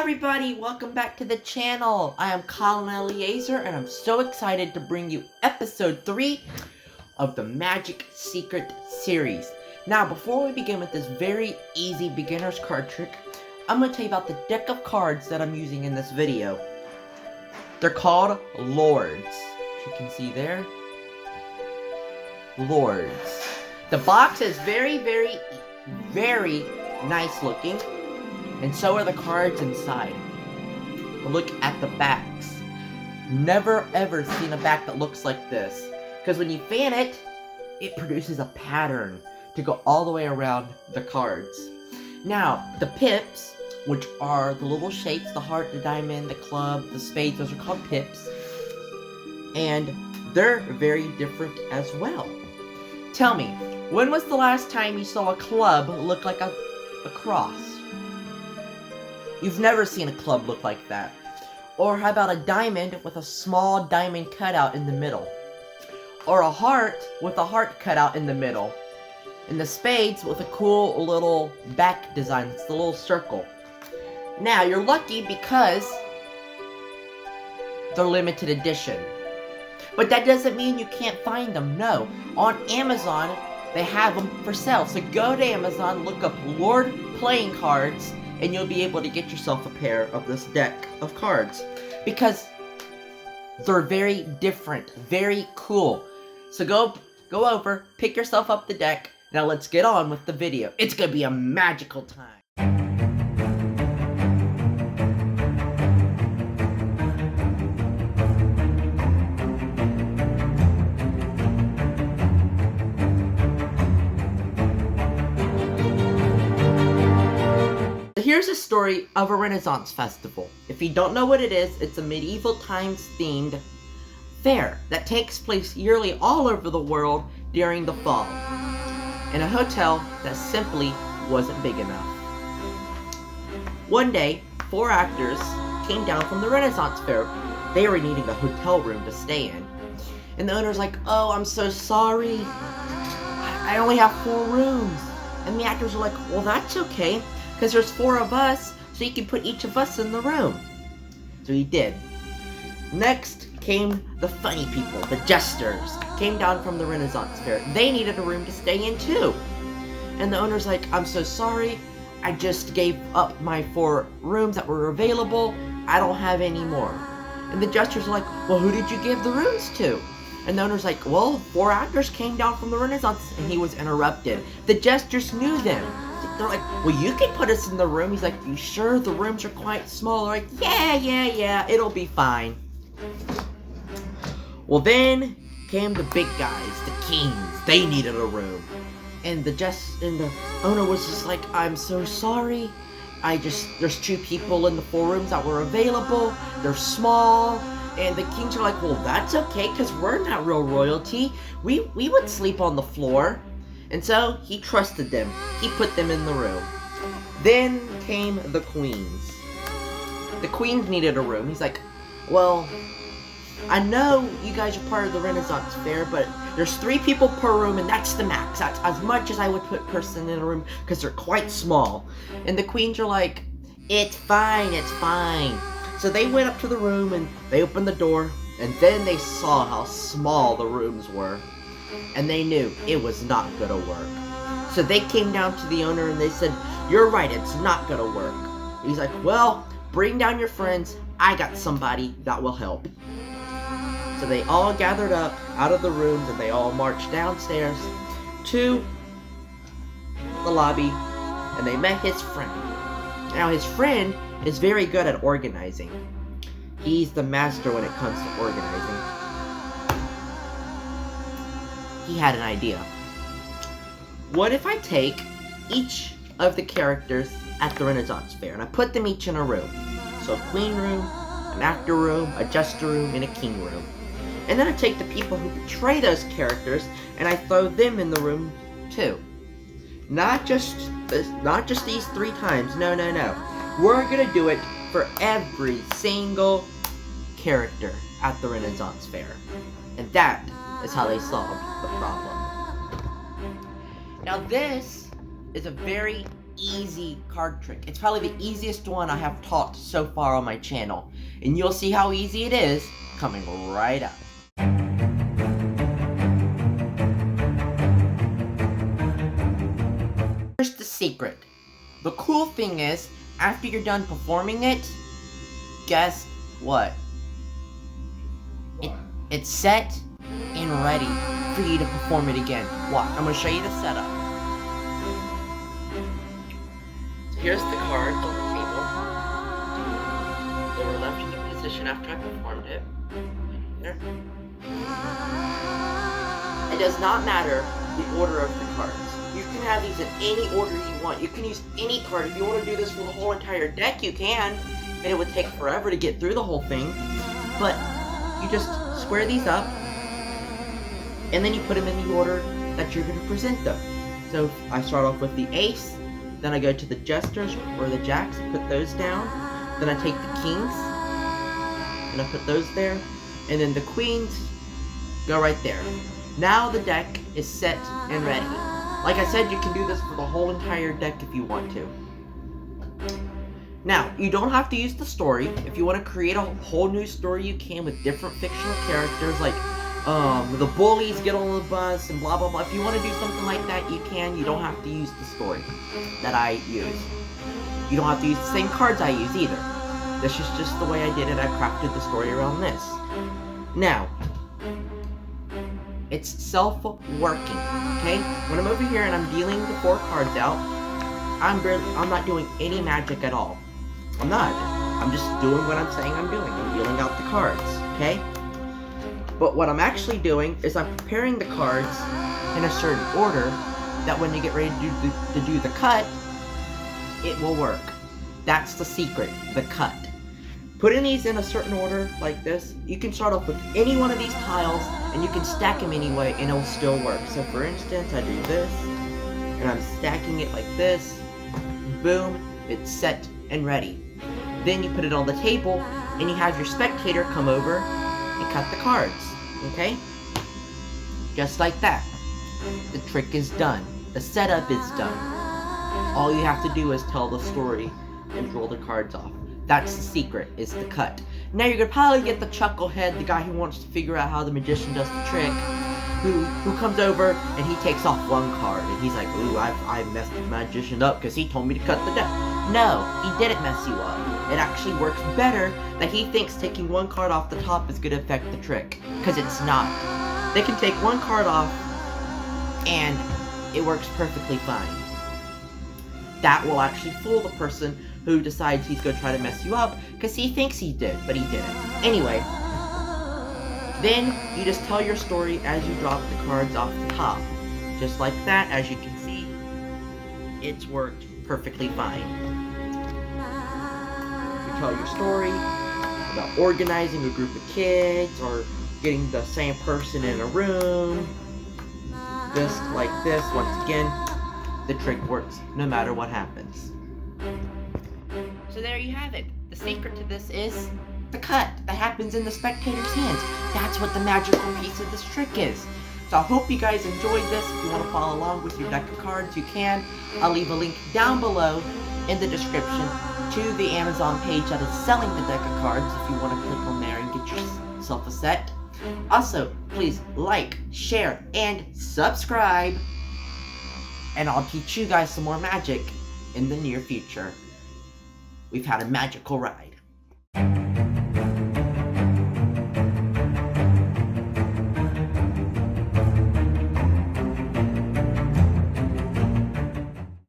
everybody, welcome back to the channel. I am Colin Eleazer and I'm so excited to bring you episode 3 of the Magic Secret series. Now, before we begin with this very easy beginner's card trick, I'm going to tell you about the deck of cards that I'm using in this video. They're called Lords. As you can see there, Lords. The box is very nice looking. And so are the cards inside. Look at the backs. Never ever seen a back that looks like this. Because when you fan it, it produces a pattern to go all the way around the cards. Now, the pips, which are the little shapes, the heart, the diamond, the club, the spades, those are called pips. And they're very different as well. Tell me, when was the last time you saw a club look like a cross? You've never seen a club look like that. Or how about a diamond with a small diamond cutout in the middle? Or a heart with a heart cutout in the middle. And the spades with a cool little back design. It's the little circle. Now, you're lucky because they're limited edition. But that doesn't mean you can't find them. No. On Amazon, they have them for sale. So go to Amazon, look up Lord Playing Cards, and you'll be able to get yourself a pair of this deck of cards. Because they're very different, very cool. So go over, pick yourself up the deck. Now let's get on with the video. It's gonna be a magical time. Here's a story of a Renaissance festival. If you don't know what it is, it's a medieval times themed fair that takes place yearly all over the world during the fall in a hotel that simply wasn't big enough. One day, 4 actors came down from the Renaissance fair. They were needing a hotel room to stay in. And the owner's like, "Oh, I'm so sorry. I only have 4 rooms." And the actors are like, "Well, that's okay. Because there's 4 of us, so you can put each of us in the room." So he did. Next came the funny people, the jesters. Came down from the Renaissance fair. They needed a room to stay in too. And the owner's like, "I'm so sorry. I just gave up my 4 rooms that were available. I don't have any more." And the jesters are like, "Well, who did you give the rooms to?" And the owner's like, "Well, 4 actors came down from the Renaissance." And he was interrupted. The jesters knew them. They're like, "Well, you can put us in the room." He's like, "You sure? The rooms are quite small." They're like, yeah, it'll be fine. Well, then came the big guys, the kings. They needed a room. And the owner was just like, "I'm so sorry. There's 2 people in the 4 rooms that were available. They're small." And the kings are like, "Well, that's okay, because we're not real royalty. We would sleep on the floor." And so, he trusted them. He put them in the room. Then came the queens. The queens needed a room. He's like, "Well, I know you guys are part of the Renaissance fair, but there's 3 people per room, and that's the max. That's as much as I would put person in a room, because they're quite small." And the queens are like, "It's fine, it's fine." So they went up to the room, and they opened the door, and then they saw how small the rooms were. And they knew it was not gonna work. So they came down to the owner and they said, "You're right, it's not gonna work." He's like, "Well, bring down your friends. I got somebody that will help." So they all gathered up out of the rooms and they all marched downstairs to the lobby and they met his friend. Now his friend is very good at organizing. He's the master when it comes to organizing. He had an idea. What if I take each of the characters at the Renaissance fair and I put them each in a room? So a queen room, an actor room, a jester room, and a king room. And then I take the people who portray those characters and I throw them in the room too. Not just these 3 times. No. We're gonna do it for every single character at the Renaissance fair. And that is how they solved the problem. Now this is a very easy card trick. It's probably the easiest one I have taught so far on my channel. And you'll see how easy it is coming right up. Here's the secret. The cool thing is, after you're done performing it, guess what? It's set and ready for you to perform it again. Watch, I'm going to show you the setup. So here's the cards on the table. They were left in the position after I performed it. Here. It does not matter the order of the cards. You can have these in any order you want. You can use any card. If you want to do this for the whole entire deck, you can. And it would take forever to get through the whole thing. But you just square these up, and then you put them in the order that you're going to present them. So I start off with the ace, then I go to the jesters or the jacks, put those down. Then I take the kings, and I put those there. And then the queens go right there. Now the deck is set and ready. Like I said, you can do this for the whole entire deck if you want to. Now, you don't have to use the story. If you want to create a whole new story, you can with different fictional characters, like the bullies get on the bus and blah blah blah. If you want to do something like that, you can. You don't have to use the story that I use. You don't have to use the same cards I use either. This is just the way I did it. I crafted the story around this. Now, it's self-working, okay? When I'm over here and I'm dealing the 4 cards out, I'm not doing any magic at all. I'm not. I'm just doing what I'm saying I'm doing. I'm dealing out the cards, okay? But what I'm actually doing is I'm preparing the cards in a certain order that when you get ready to do the cut, it will work. That's the secret, the cut. Putting these in a certain order like this, you can start off with any one of these tiles and you can stack them anyway and it'll still work. So for instance, I do this and I'm stacking it like this. Boom, it's set and ready. Then you put it on the table and you have your spectator come over and cut the cards, okay? Just like that. The trick is done. The setup is done. All you have to do is tell the story and roll the cards off. That's the secret, is the cut. Now you're gonna probably get the chucklehead, the guy who wants to figure out how the magician does the trick, who comes over and he takes off 1 card and he's like, ooh, I messed the magician up because he told me to cut the deck. No, he didn't mess you up. It actually works better that he thinks taking 1 card off the top is gonna affect the trick, because it's not. They can take 1 card off and it works perfectly fine. That will actually fool the person who decides he's going to try to mess you up, because he thinks he did, but he didn't. Anyway, then you just tell your story as you drop the cards off the top. Just like that, as you can see, it's worked perfectly fine. You tell your story about organizing a group of kids, or getting the same person in a room, just like this. Once again, the trick works no matter what happens. So there you have it. The secret to this is the cut that happens in the spectator's hands. That's what the magical piece of this trick is. So I hope you guys enjoyed this. If you want to follow along with your deck of cards, you can. I'll leave a link down below in the description to the Amazon page that is selling the deck of cards if you want to click on there and get yourself a set. Also, please like, share, and subscribe. And I'll teach you guys some more magic in the near future. We've had a magical ride.